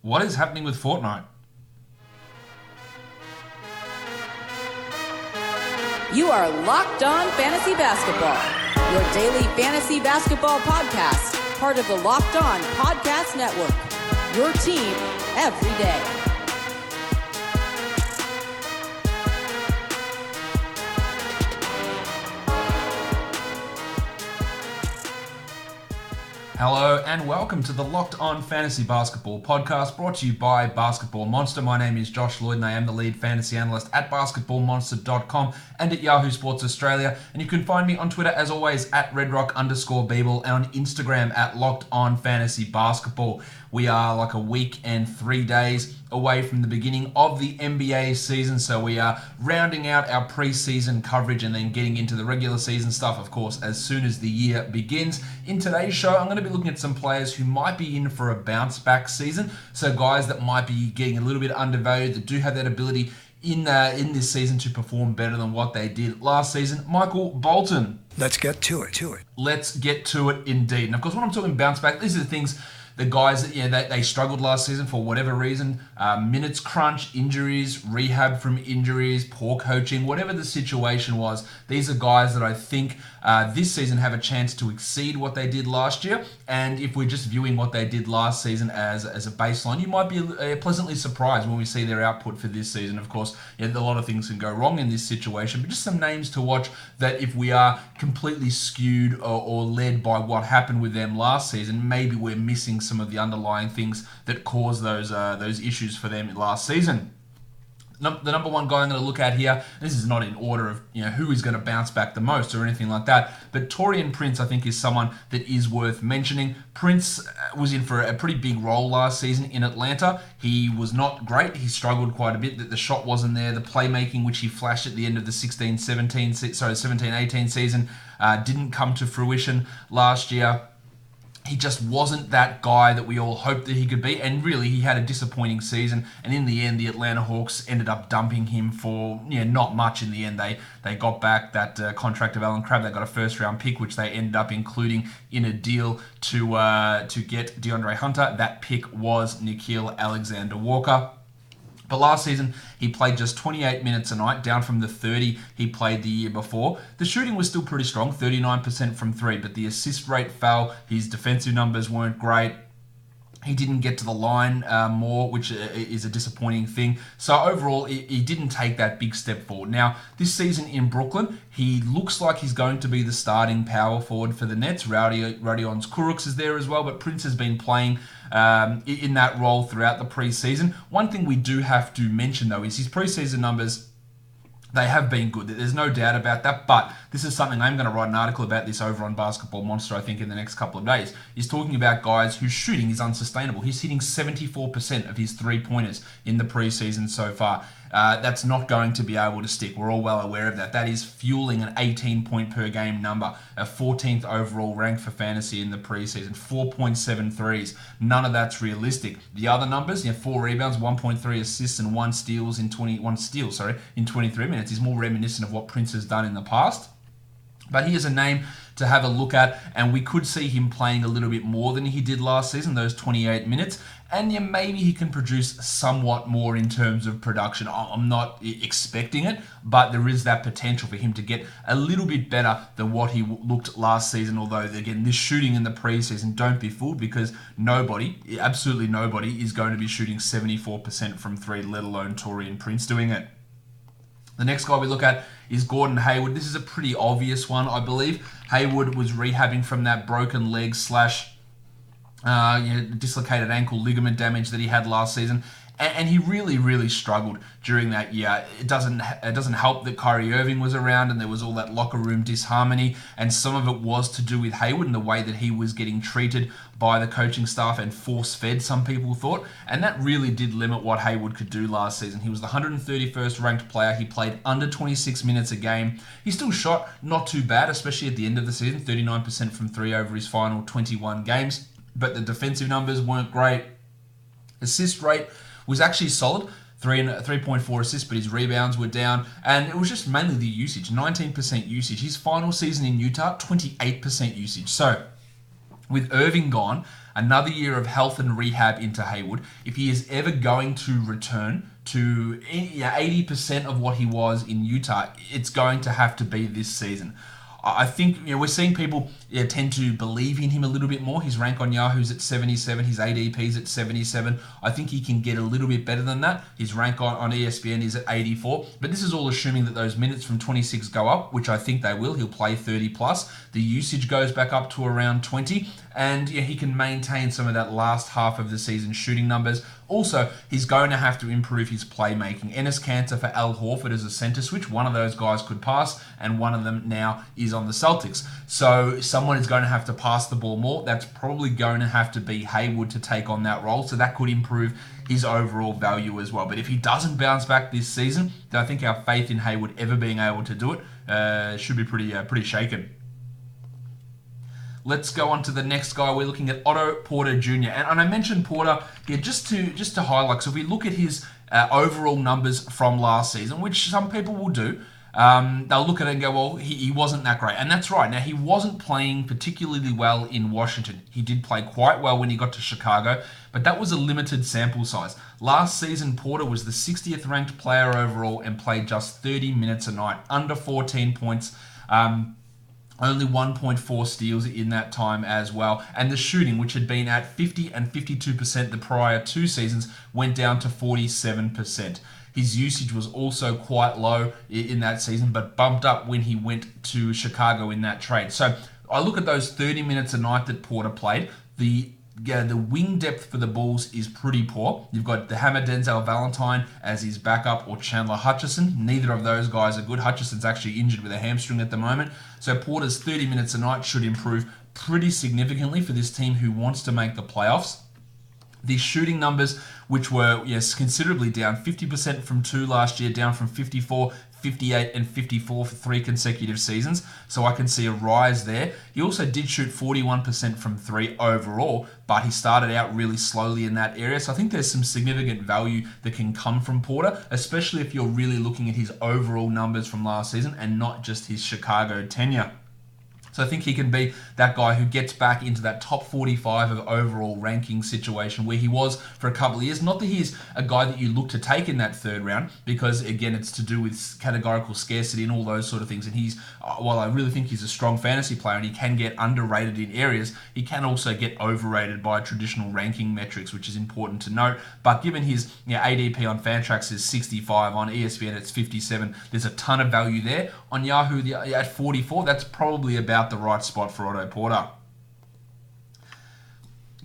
What is happening with Fortnite? You are Locked On Fantasy Basketball, your daily fantasy basketball podcast, part of the Locked On Podcast Network, your team every day. Hello and welcome to the Locked On Fantasy Basketball podcast brought to you by Basketball Monster. My name is Josh Lloyd and I am the lead fantasy analyst at basketballmonster.com and at Yahoo Sports Australia. And you can find me on Twitter as always at redrock_Beeble and on Instagram at Locked On Fantasy Basketball. We are like a week and 3 days away from the beginning of the NBA season, so we are rounding out our preseason coverage and then getting into the regular season stuff, of course, as soon as the year begins. In today's show, I'm going to be looking at some players who might be in for a bounce-back season, so guys that might be getting a little bit undervalued, that do have that ability in this season to perform better than what they did last season. Michael Bolton. Let's get to it. Let's get to it indeed. And of course, when I'm talking bounce-back, these are the things, the guys that they struggled last season for whatever reason, minutes crunch, injuries, rehab from injuries, poor coaching, whatever the situation was. These are guys that I think this season have a chance to exceed what they did last year. And if we're just viewing what they did last season as a baseline, you might be pleasantly surprised when we see their output for this season. Of course, a lot of things can go wrong in this situation, but just some names to watch that if we are completely skewed or led by what happened with them last season, maybe we're missing some of the underlying things that caused those issues for them last season. The number one guy I'm going to look at here, this is not in order of who is going to bounce back the most or anything like that, but Taurean Prince I think is someone that is worth mentioning. Prince was in for a pretty big role last season in Atlanta. He was not great. He struggled quite a bit. The shot wasn't there. The playmaking, which he flashed at the end of the 17-18 season, didn't come to fruition last year. He just wasn't that guy that we all hoped that he could be, and really he had a disappointing season, and in the end the Atlanta Hawks ended up dumping him for not much in the end. They got back that contract of Allen Crabbe. They got a first round pick, which they ended up including in a deal to get DeAndre Hunter. That pick was Nickeil Alexander-Walker. But last season, he played just 28 minutes a night, down from the 30 he played the year before. The shooting was still pretty strong, 39% from three, but the assist rate fell. His defensive numbers weren't great. He didn't get to the line more, which is a disappointing thing. So overall, he didn't take that big step forward. Now, this season in Brooklyn, he looks like he's going to be the starting power forward for the Nets. Rodions Kurucs is there as well, but Prince has been playing in that role throughout the preseason. One thing we do have to mention, though, is his preseason numbers. They have been good. There's no doubt about that, but this is something I'm going to write an article about this over on Basketball Monster, I think, in the next couple of days. He's talking about guys whose shooting is unsustainable. He's hitting 74% of his three-pointers in the preseason so far. That's not going to be able to stick. We're all well aware of that. That is fueling an 18-point-per-game number, a 14th overall rank for fantasy in the preseason, 4.7 threes. None of that's realistic. The other numbers, 4 rebounds, 1.3 assists, and 1 steal in 23 minutes is more reminiscent of what Prince has done in the past. But he is a name to have a look at, and we could see him playing a little bit more than he did last season, those 28 minutes. And maybe he can produce somewhat more in terms of production. I'm not expecting it, but there is that potential for him to get a little bit better than what he looked last season. Although, again, this shooting in the preseason, don't be fooled, because absolutely nobody, is going to be shooting 74% from three, let alone Taurean Prince doing it. The next guy we look at is Gordon Hayward. This is a pretty obvious one, I believe. Hayward was rehabbing from that broken leg / dislocated ankle ligament damage that he had last season. And he really, really struggled during that year. It doesn't help that Kyrie Irving was around and there was all that locker room disharmony, and some of it was to do with Hayward and the way that he was getting treated by the coaching staff and force-fed, some people thought, and that really did limit what Hayward could do last season. He was the 131st ranked player. He played under 26 minutes a game. He still shot not too bad, especially at the end of the season, 39% from three over his final 21 games, but the defensive numbers weren't great. Assist rate was actually solid, 3.4 assists, but his rebounds were down, and it was just mainly the usage, 19% usage. His final season in Utah, 28% usage. So With Irving gone, another year of health and rehab into Hayward, if he is ever going to return to 80% of what he was in Utah, it's going to have to be this season. I think we're seeing people tend to believe in him a little bit more. His rank on Yahoo's at 77, his ADP's at 77. I think he can get a little bit better than that. His rank on ESPN is at 84. But this is all assuming that those minutes from 26 go up, which I think they will. He'll play 30 plus. The usage goes back up to around 20. And he can maintain some of that last half of the season shooting numbers. Also, he's going to have to improve his playmaking. Enes Kanter for Al Horford as a center switch. One of those guys could pass, and one of them now is on the Celtics. So someone is going to have to pass the ball more. That's probably going to have to be Hayward to take on that role. So that could improve his overall value as well. But if he doesn't bounce back this season, then I think our faith in Hayward ever being able to do it should be pretty shaken. Let's go on to the next guy. We're looking at Otto Porter Jr. And I mentioned Porter just to highlight. So if we look at his overall numbers from last season, which some people will do, they'll look at it and go, well, he wasn't that great. And that's right. Now, he wasn't playing particularly well in Washington. He did play quite well when he got to Chicago, but that was a limited sample size. Last season, Porter was the 60th ranked player overall and played just 30 minutes a night, under 14 points. Only 1.4 steals in that time as well. And the shooting, which had been at 50 and 52% the prior 2 seasons, went down to 47%. His usage was also quite low in that season, but bumped up when he went to Chicago in that trade. So I look at those 30 minutes a night that Porter played. The wing depth for the Bulls is pretty poor. You've got the Hammer Denzel Valentine as his backup, or Chandler Hutchison. Neither of those guys are good. Hutchison's actually injured with a hamstring at the moment. So Porter's 30 minutes a night should improve pretty significantly for this team who wants to make the playoffs. These shooting numbers, which were considerably down, 50% from 2 last year, down from 54, 58 and 54 for 3 consecutive seasons. So I can see a rise there. He also did shoot 41% from 3 overall, but he started out really slowly in that area. So I think there's some significant value that can come from Porter, especially if you're really looking at his overall numbers from last season and not just his Chicago tenure. So I think he can be that guy who gets back into that top 45 of overall ranking situation where he was for a couple of years. Not that he's a guy that you look to take in that 3rd round, because again, it's to do with categorical scarcity and all those sort of things. And he's, while I really think he's a strong fantasy player and he can get underrated in areas, he can also get overrated by traditional ranking metrics, which is important to note. But given his ADP on Fantrax is 65, on ESPN it's 57, there's a ton of value there. On Yahoo at 44, that's probably about the right spot for Otto Porter.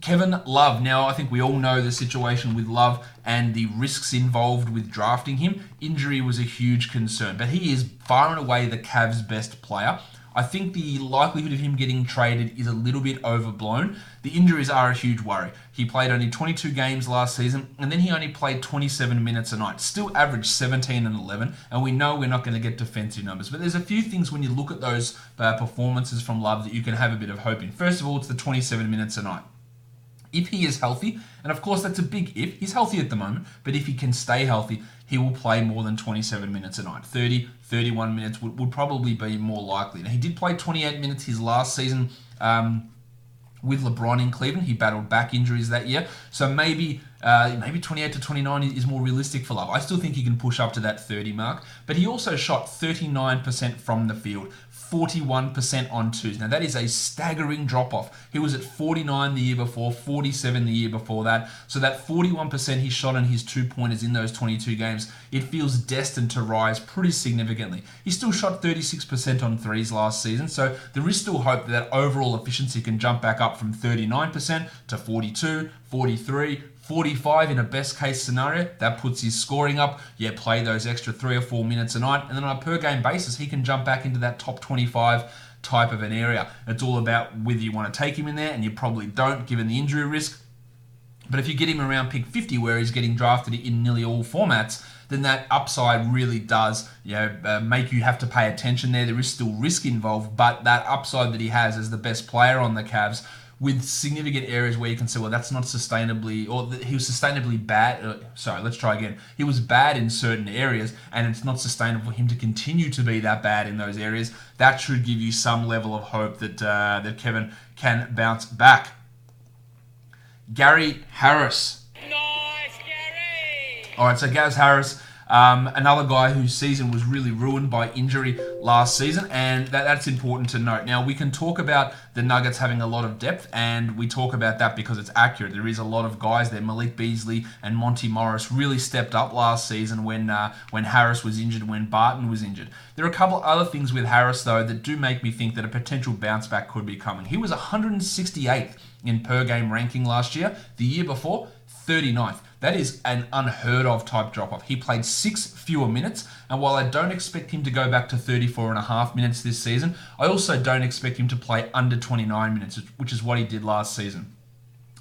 Kevin Love. Now, I think we all know the situation with Love and the risks involved with drafting him. Injury was a huge concern, but he is far and away the Cavs' best player. I think the likelihood of him getting traded is a little bit overblown. The injuries are a huge worry. He played only 22 games last season, and then he only played 27 minutes a night. Still averaged 17 and 11, and we know we're not going to get defensive numbers. But there's a few things when you look at those performances from Love that you can have a bit of hope in. First of all, it's the 27 minutes a night. If he is healthy, and of course that's a big if, he's healthy at the moment, but if he can stay healthy, he will play more than 27 minutes a night. 30, 31 minutes would probably be more likely. Now, he did play 28 minutes his last season with LeBron in Cleveland. He battled back injuries that year. So maybe 28 to 29 is more realistic for Love. I still think he can push up to that 30 mark, but he also shot 39% from the field, 41% on 2s. Now that is a staggering drop off. He was at 49 the year before, 47 the year before that. So that 41% he shot on his 2-pointers in those 22 games, it feels destined to rise pretty significantly. He still shot 36% on 3s last season, so there is still hope that overall efficiency can jump back up from 39% to 42, 43, 45 in a best case scenario. That puts his scoring up. Play those extra 3 or 4 minutes a night, and then on a per game basis, he can jump back into that top 25 type of an area. It's all about whether you want to take him in there, and you probably don't given the injury risk. But if you get him around pick 50 where he's getting drafted in nearly all formats, then that upside really does make you have to pay attention there. There is still risk involved, but that upside that he has as the best player on the Cavs with significant areas where you can say, well, that's not sustainably, or he was sustainably bad. Sorry, let's try again. He was bad in certain areas, and it's not sustainable for him to continue to be that bad in those areas. That should give you some level of hope that that Kevin can bounce back. Gary Harris. Nice, Gary! All right, so Gaz Harris, another guy whose season was really ruined by injury last season, and that's important to note. Now, we can talk about the Nuggets having a lot of depth, and we talk about that because it's accurate. There is a lot of guys there. Malik Beasley and Monty Morris really stepped up last season when Harris was injured, when Barton was injured. There are a couple other things with Harris, though, that do make me think that a potential bounce back could be coming. He was 168th in per game ranking last year. The year before, 39th. That is an unheard of type drop-off. He played 6 fewer minutes, and while I don't expect him to go back to 34.5 minutes this season, I also don't expect him to play under 29 minutes, which is what he did last season.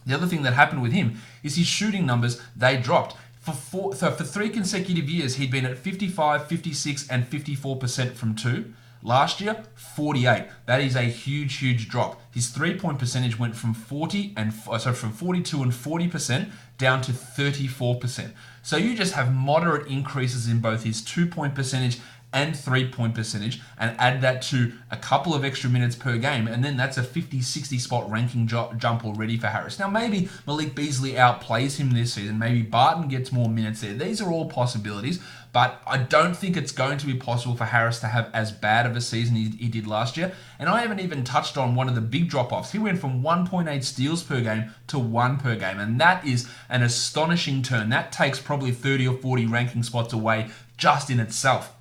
The other thing that happened with him is his shooting numbers, they dropped. For 3 consecutive years, he'd been at 55, 56, and 54% from 2. Last year, 48. That is a huge, huge drop. His three-point percentage went from 42 and 40% down to 34%. So you just have moderate increases in both his 2-point percentage and 3-point percentage, and add that to a couple of extra minutes per game, and then that's a 50-60 spot ranking jump already for Harris. Now, maybe Malik Beasley outplays him this season. Maybe Barton gets more minutes there. These are all possibilities, but I don't think it's going to be possible for Harris to have as bad of a season he did last year. And I haven't even touched on one of the big drop-offs. He went from 1.8 steals per game to 1 per game, and that is an astonishing turn. That takes probably 30 or 40 ranking spots away just in itself.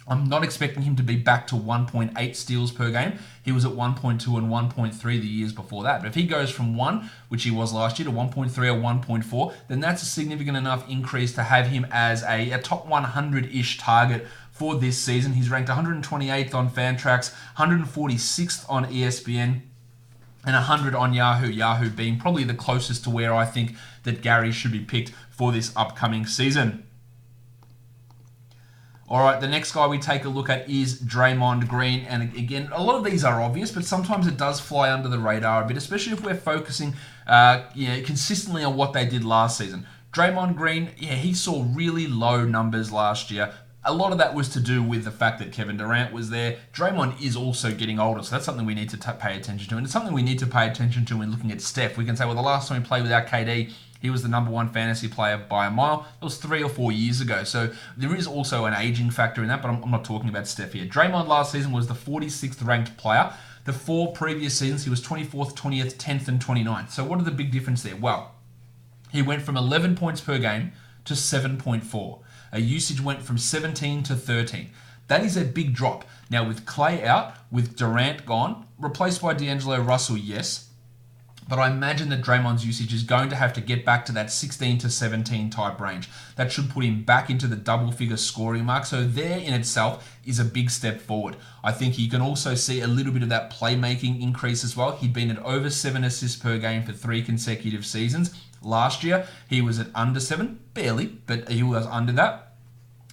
I'm not expecting him to be back to 1.8 steals per game. He was at 1.2 and 1.3 the years before that. But if he goes from 1, which he was last year, to 1.3 or 1.4, then that's a significant enough increase to have him as a top 100-ish target for this season. He's ranked 128th on Fantrax, 146th on ESPN, and 100 on Yahoo. Yahoo being probably the closest to where I think that Gary should be picked for this upcoming season. All right, the next guy we take a look at is Draymond Green. And again, a lot of these are obvious, but sometimes it does fly under the radar a bit, especially if we're focusing consistently on what they did last season. Draymond Green, he saw really low numbers last year. A lot of that was to do with the fact that Kevin Durant was there. Draymond is also getting older, so that's something we need to pay attention to. And it's something we need to pay attention to when looking at Steph. We can say, well, the last time he played without KD, he was the number 1 fantasy player by a mile. That was 3 or 4 years ago. So there is also an aging factor in that, but I'm not talking about Steph here. Draymond last season was the 46th ranked player. The 4 previous seasons, he was 24th, 20th, 10th, and 29th. So what are the big difference there? Well, he went from 11 points per game to 7.4. A usage went from 17 to 13. That is a big drop. Now, with Clay out, with Durant gone, replaced by D'Angelo Russell, yes. But I imagine that Draymond's usage is going to have to get back to that 16 to 17 type range. That should put him back into the double-figure scoring mark. So there in itself is a big step forward. I think you can also see a little bit of that playmaking increase as well. He'd been at over 7 assists per game for 3 consecutive seasons. Last year, he was at under 7, barely, but he was under that.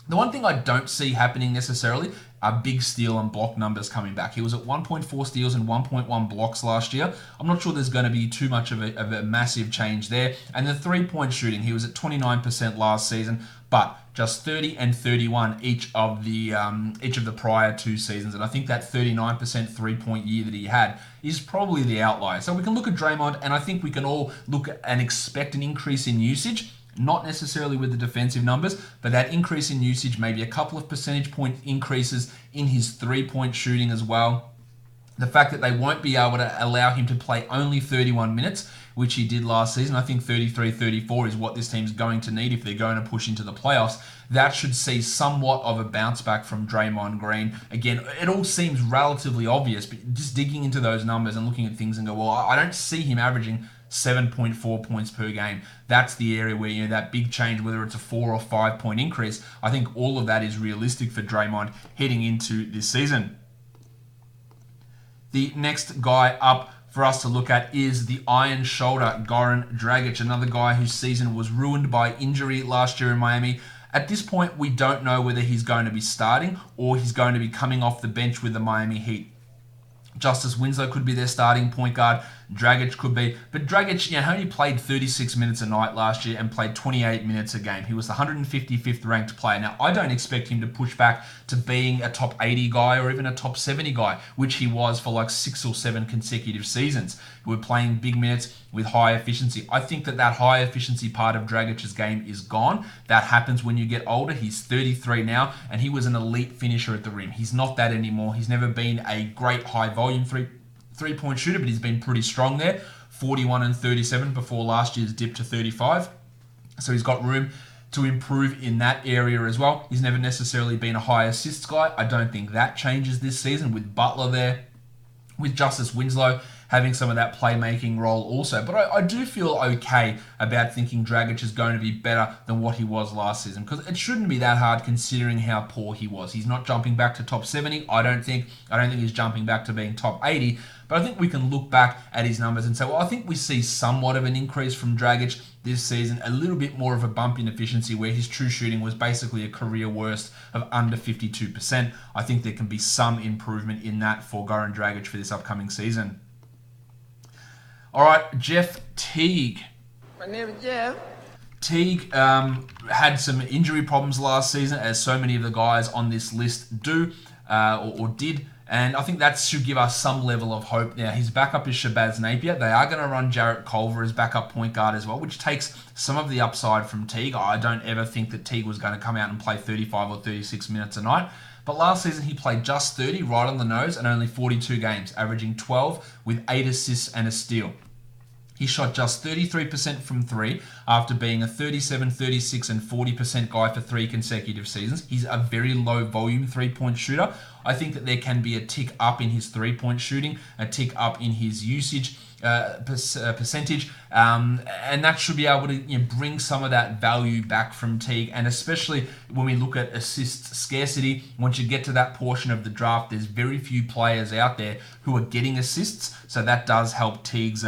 The one thing I don't see happening necessarily are big steal and block numbers coming back. He was at 1.4 steals and 1.1 blocks last year. I'm not sure there's going to be too much of a massive change there. And the 3-point shooting, he was at 29% last season, but just 30 and 31 each of the prior 2 seasons. And I think that 39% 3-point year that he had is probably the outlier. So we can look at Draymond, and I think we can all look and expect an increase in usage. Not necessarily with the defensive numbers, but that increase in usage, maybe a couple of percentage point increases in his 3-point shooting as well. The fact that they won't be able to allow him to play only 31 minutes, which he did last season. I think 33-34 is what this team's going to need if they're going to push into the playoffs. That should see somewhat of a bounce back from Draymond Green. Again, it all seems relatively obvious, but just digging into those numbers and looking at things and go, well, I don't see him averaging 7.4 points per game. That's the area where, that big change, whether it's a 4 or 5 point increase, I think all of that is realistic for Draymond heading into this season. The next guy up for us to look at is the iron shoulder, Goran Dragic, another guy whose season was ruined by injury last year in Miami. At this point, we don't know whether he's going to be starting or he's going to be coming off the bench with the Miami Heat. Justice Winslow could be their starting point guard. Dragic could be. But Dragic, only played 36 minutes a night last year and played 28 minutes a game. He was the 155th ranked player. Now, I don't expect him to push back to being a top 80 guy or even a top 70 guy, which he was for like 6 or 7 consecutive seasons. We're playing big minutes with high efficiency. I think that high efficiency part of Dragic's game is gone. That happens when you get older. He's 33 now, and he was an elite finisher at the rim. He's not that anymore. He's never been a great high volume three-point shooter, but he's been pretty strong there. 41 and 37 before last year's dip to 35. So he's got room to improve in that area as well. He's never necessarily been a high assists guy. I don't think that changes this season with Butler there, with Justice Winslow having some of that playmaking role also. But I do feel okay about thinking Dragic is going to be better than what he was last season, because it shouldn't be that hard considering how poor he was. He's not jumping back to top 70, I don't think. I don't think he's jumping back to being top 80. But I think we can look back at his numbers and say, well, I think we see somewhat of an increase from Dragic this season, a little bit more of a bump in efficiency where his true shooting was basically a career worst of under 52%. I think there can be some improvement in that for Goran Dragic for this upcoming season. All right, Jeff Teague. My name is Jeff. Teague had some injury problems last season, as so many of the guys on this list do or did. And I think that should give us some level of hope. Now, his backup is Shabazz Napier. They are going to run Jarrett Culver as backup point guard as well, which takes some of the upside from Teague. I don't ever think that Teague was going to come out and play 35 or 36 minutes a night. But last season, he played just 30, right on the nose, and only 42 games, averaging 12 with 8 assists and a steal. He shot just 33% from 3 after being a 37, 36, and 40% guy for 3 consecutive seasons. He's a very low volume 3-point shooter. I think that there can be a tick up in his 3-point shooting, a tick up in his usage percentage, and that should be able to bring some of that value back from Teague. And especially when we look at assist scarcity, once you get to that portion of the draft, there's very few players out there who are getting assists, so that does help Teague's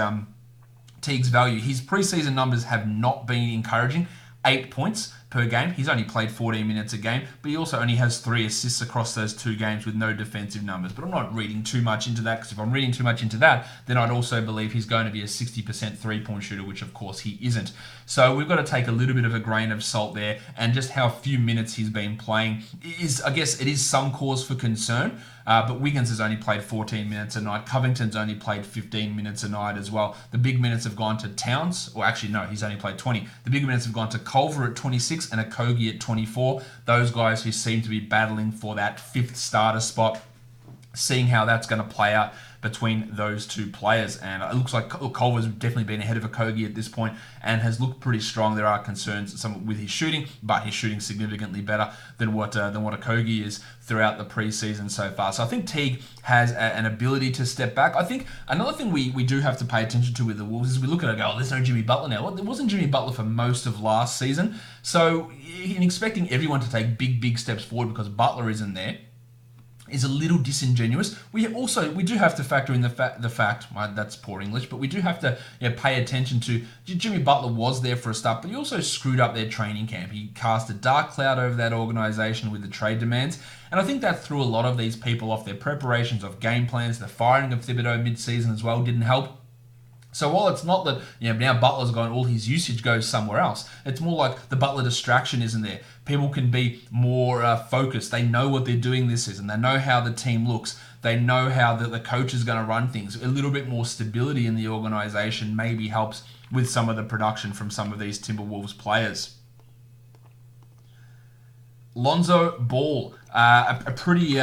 value. His preseason numbers have not been encouraging. 8 points per game. He's only played 14 minutes a game, but he also only has 3 assists across those 2 games with no defensive numbers. But I'm not reading too much into that, because if I'm reading too much into that, then I'd also believe he's going to be a 60% 3-point shooter, which of course he isn't. So we've got to take a little bit of a grain of salt there, and just how few minutes he's been playing is, I guess, it is some cause for concern. But Wiggins has only played 14 minutes a night. Covington's only played 15 minutes a night as well. The big minutes have gone to Towns, or actually no, he's only played 20. The big minutes have gone to Culver at 26 and Okogie at 24. Those guys who seem to be battling for that 5th starter spot. Seeing how that's going to play out between those two players. And it looks like Culver's definitely been ahead of Okogie at this point and has looked pretty strong. There are concerns with his shooting, but his shooting significantly better than what Okogie is throughout the preseason so far. So I think Teague has an ability to step back. I think another thing we do have to pay attention to with the Wolves is we look at it and go, there's no Jimmy Butler now. Well, there wasn't Jimmy Butler for most of last season. So in expecting everyone to take big steps forward because Butler isn't there is a little disingenuous. We do have to factor in the fact that's poor English, but we do have to pay attention to Jimmy Butler was there for a start, but he also screwed up their training camp. He cast a dark cloud over that organization with the trade demands, and I think that threw a lot of these people off their preparations of game plans. The firing of Thibodeau mid-season as well didn't help. So while it's not that now Butler's gone, all his usage goes somewhere else, it's more like the Butler distraction isn't there. People can be more focused. They know what they're doing this season. They know how the team looks. They know how the coach is going to run things. A little bit more stability in the organization maybe helps with some of the production from some of these Timberwolves players. Lonzo Ball, a pretty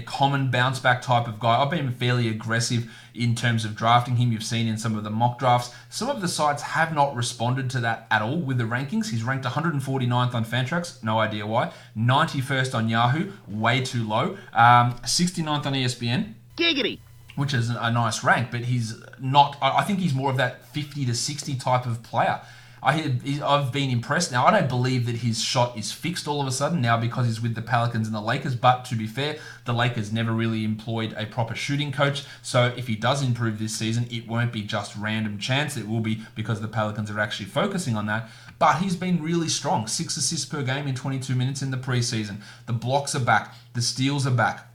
common bounce-back type of guy. I've been fairly aggressive in terms of drafting him. You've seen in some of the mock drafts. Some of the sites have not responded to that at all with the rankings. He's ranked 149th on Fantrax, no idea why. 91st on Yahoo, way too low. 69th on ESPN. Giggity. Which is a nice rank, but he's not... I think he's more of that 50 to 60 type of player. I've been impressed. Now, I don't believe that his shot is fixed all of a sudden now because he's with the Pelicans and the Lakers, but to be fair, the Lakers never really employed a proper shooting coach, so if he does improve this season, it won't be just random chance. It will be because the Pelicans are actually focusing on that, but he's been really strong. 6 assists per game in 22 minutes in the preseason. The blocks are back. The steals are back.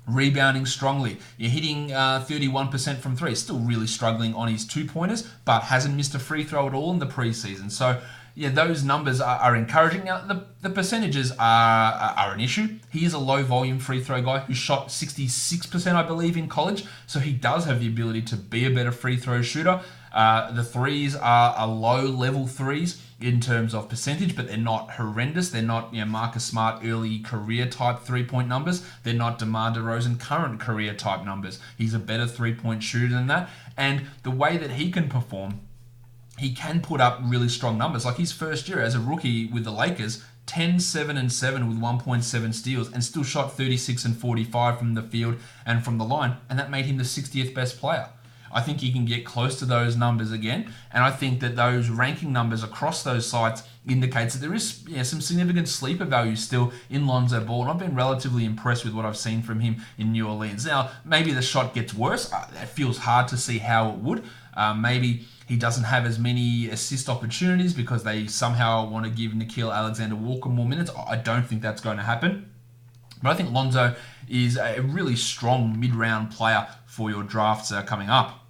Rebounding strongly. You're hitting 31% from three. Still really struggling on his two-pointers, but hasn't missed a free throw at all in the preseason. So, yeah, those numbers are encouraging. Now, the percentages are an issue. He is a low-volume free throw guy who shot 66%, I believe, in college. So he does have the ability to be a better free throw shooter. The threes are low-level threes in terms of percentage, but they're not horrendous. They're not, Marcus Smart early career type three-point numbers. They're not DeMar DeRozan current career type numbers. He's a better three-point shooter than that. And the way that he can perform, he can put up really strong numbers. Like his first year as a rookie with the Lakers, 10, 7, and 7 with 1.7 steals, and still shot 36 and 45 from the field and from the line, and that made him the 60th best player. I think he can get close to those numbers again, and I think that those ranking numbers across those sites indicates that there is some significant sleeper value still in Lonzo Ball, and I've been relatively impressed with what I've seen from him in New Orleans. Now, maybe the shot gets worse. It feels hard to see how it would. Maybe he doesn't have as many assist opportunities because they somehow want to give Nickeil Alexander-Walker more minutes. I don't think that's going to happen. But I think Lonzo is a really strong mid-round player for your drafts coming up.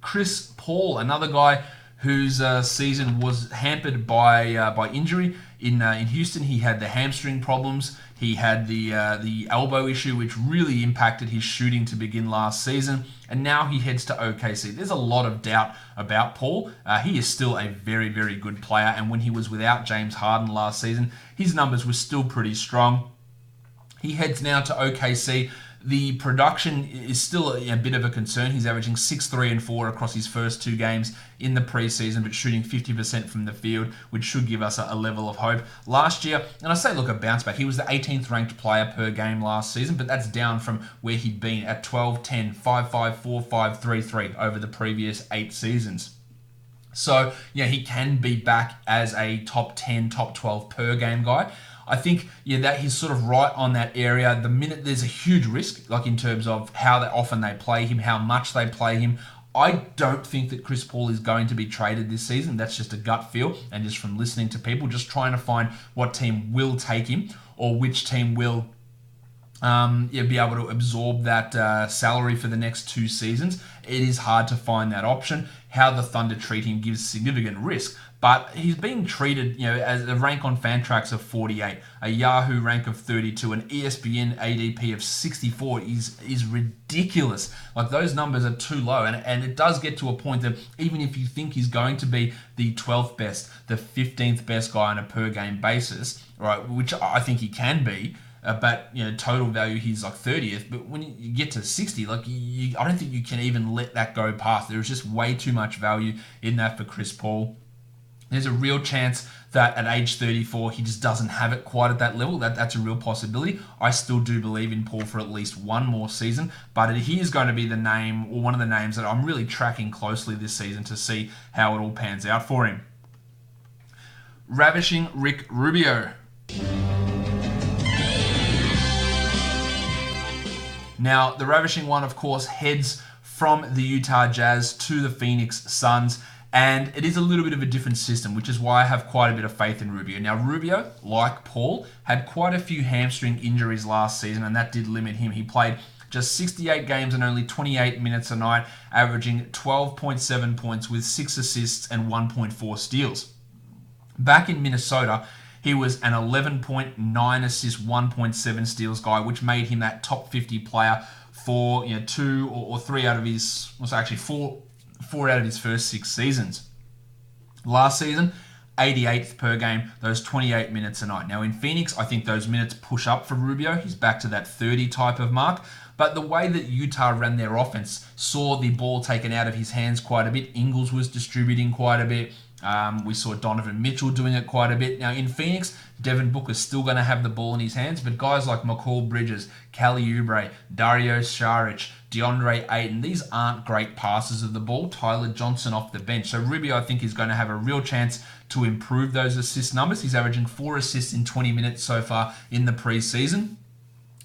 Chris Paul, another guy whose season was hampered by injury. In Houston, he had the hamstring problems. He had the elbow issue, which really impacted his shooting to begin last season. And now he heads to OKC. There's a lot of doubt about Paul. He is still a very, very good player. And when he was without James Harden last season, his numbers were still pretty strong. He heads now to OKC. The production is still a bit of a concern. He's averaging 6, 3, and 4 across his first 2 games in the preseason, but shooting 50% from the field, which should give us a level of hope. Last year, and I say look at Bounceback, he was the 18th ranked player per game last season, but that's down from where he'd been at 12, 10, 5, 5, 4, 5, 3, 3 over the previous 8 seasons. So, he can be back as a top 10, top 12 per game guy. I think, that he's sort of right on that area. The minute there's a huge risk, like in terms of how often they play him, how much they play him. I don't think that Chris Paul is going to be traded this season. That's just a gut feel, and just from listening to people, just trying to find what team will take him or which team will be able to absorb that salary for the next 2 seasons. It is hard to find that option. How the Thunder treat him gives significant risk. But he's being treated, as a rank on Fantrax of 48, a Yahoo rank of 32, an ESPN ADP of 64 is ridiculous. Like, those numbers are too low, and it does get to a point that even if you think he's going to be the 12th best, the 15th best guy on a per game basis, right, which I think he can be, but total value he's like 30th. But when you get to 60, I don't think you can even let that go past. There's just way too much value in that for Chris Paul. There's a real chance that at age 34, he just doesn't have it quite at that level. That's a real possibility. I still do believe in Paul for at least one more season, but he is going to be the name, or one of the names that I'm really tracking closely this season to see how it all pans out for him. Ravishing Rick Rubio. Now, the ravishing one, of course, heads from the Utah Jazz to the Phoenix Suns. And it is a little bit of a different system, which is why I have quite a bit of faith in Rubio. Now, Rubio, like Paul, had quite a few hamstring injuries last season, and that did limit him. He played just 68 games and only 28 minutes a night, averaging 12.7 points with 6 assists and 1.4 steals. Back in Minnesota, he was an 11.9 assists, 1.7 steals guy, which made him that top 50 player for 2 or 3 out of his, four out of his first 6 seasons. Last season, 88th per game, those 28 minutes a night. Now in Phoenix, I think those minutes push up for Rubio. He's back to that 30 type of mark. But the way that Utah ran their offense saw the ball taken out of his hands quite a bit. Ingles was distributing quite a bit. We saw Donovan Mitchell doing it quite a bit. Now in Phoenix, Devin Booker's still going to have the ball in his hands, but guys like McCall Bridges, Kelly Oubre, Dario Saric, DeAndre Ayton, these aren't great passers of the ball. Tyler Johnson off the bench. So Rubio, I think, is going to have a real chance to improve those assist numbers. He's averaging 4 assists in 20 minutes so far in the preseason.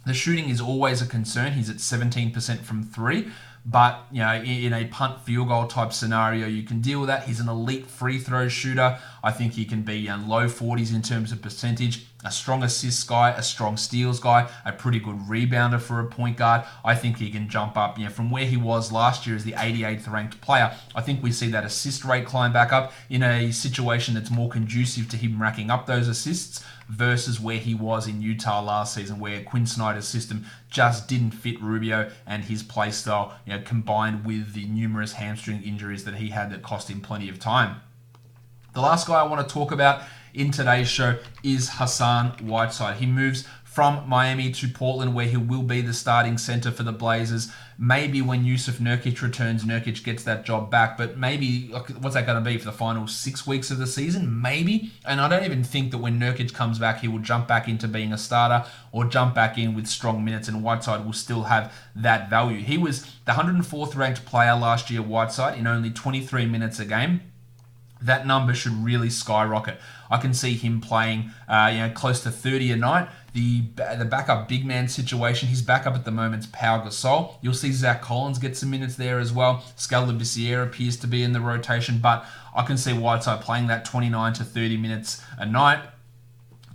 The shooting is always a concern. He's at 17% from 3. But, in a punt field goal type scenario, you can deal with that. He's an elite free throw shooter. I think he can be low 40s in terms of percentage. a strong assists guy, a strong steals guy, a pretty good rebounder for a point guard. I think he can jump up, from where he was last year as the 88th ranked player. I think we see that assist rate climb back up in a situation that's more conducive to him racking up those assists versus where he was in Utah last season, where Quinn Snyder's system just didn't fit Rubio and his play style, combined with the numerous hamstring injuries that he had that cost him plenty of time. The last guy I want to talk about in today's show is Hassan Whiteside. He moves from Miami to Portland, where he will be the starting center for the Blazers. Maybe when Yusuf Nurkic returns, Nurkic gets that job back, but maybe, what's that going to be for the final 6 weeks of the season? Maybe. And I don't even think that when Nurkic comes back, he will jump back into being a starter or jump back in with strong minutes, and Whiteside will still have that value. He was the 104th ranked player last year, Whiteside, in only 23 minutes a game. That number should really skyrocket. I can see him playing, close to 30 a night. The backup big man situation, his backup at the moment is Pau Gasol. You'll see Zach Collins get some minutes there as well. Skal Labissiere appears to be in the rotation, but I can see Whiteside playing that 29 to 30 minutes a night.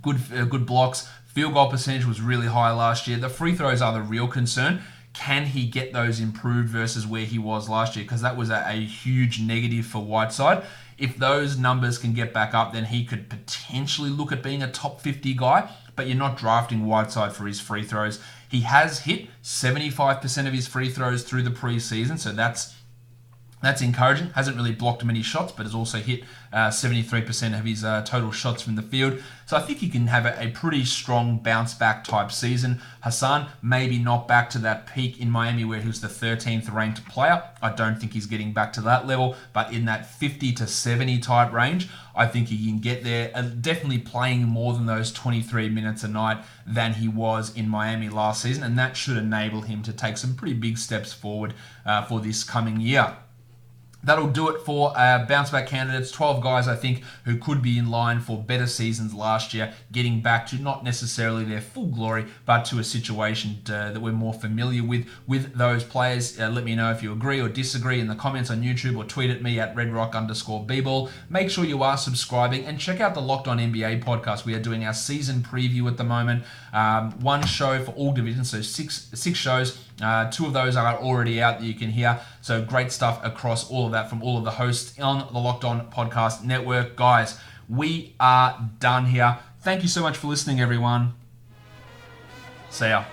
Good blocks. Field goal percentage was really high last year. The free throws are the real concern. Can he get those improved versus where he was last year? Because that was a huge negative for Whiteside. If those numbers can get back up, then he could potentially look at being a top 50 guy, but you're not drafting Whiteside for his free throws. He has hit 75% of his free throws through the preseason, so that's encouraging. Hasn't really blocked many shots, but has also hit 73% of his total shots from the field. So I think he can have a pretty strong bounce back type season. Hassan, maybe not back to that peak in Miami where he was the 13th ranked player. I don't think he's getting back to that level, but in that 50 to 70 type range, I think he can get there. Definitely playing more than those 23 minutes a night than he was in Miami last season, and that should enable him to take some pretty big steps forward for this coming year. That'll do it for bounce back candidates. 12 guys, I think, who could be in line for better seasons last year, getting back to not necessarily their full glory, but to a situation that we're more familiar with those players. Let me know if you agree or disagree in the comments on YouTube, or tweet at me at redrock_bball. Make sure you are subscribing and check out the Locked On NBA podcast. We are doing our season preview at the moment. One show for all divisions, so six shows. 2 of those are already out that you can hear. So great stuff across all of that from all of the hosts on the Locked On Podcast Network. Guys, we are done here. Thank you so much for listening, everyone. See ya.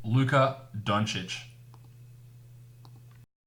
Luka Doncic.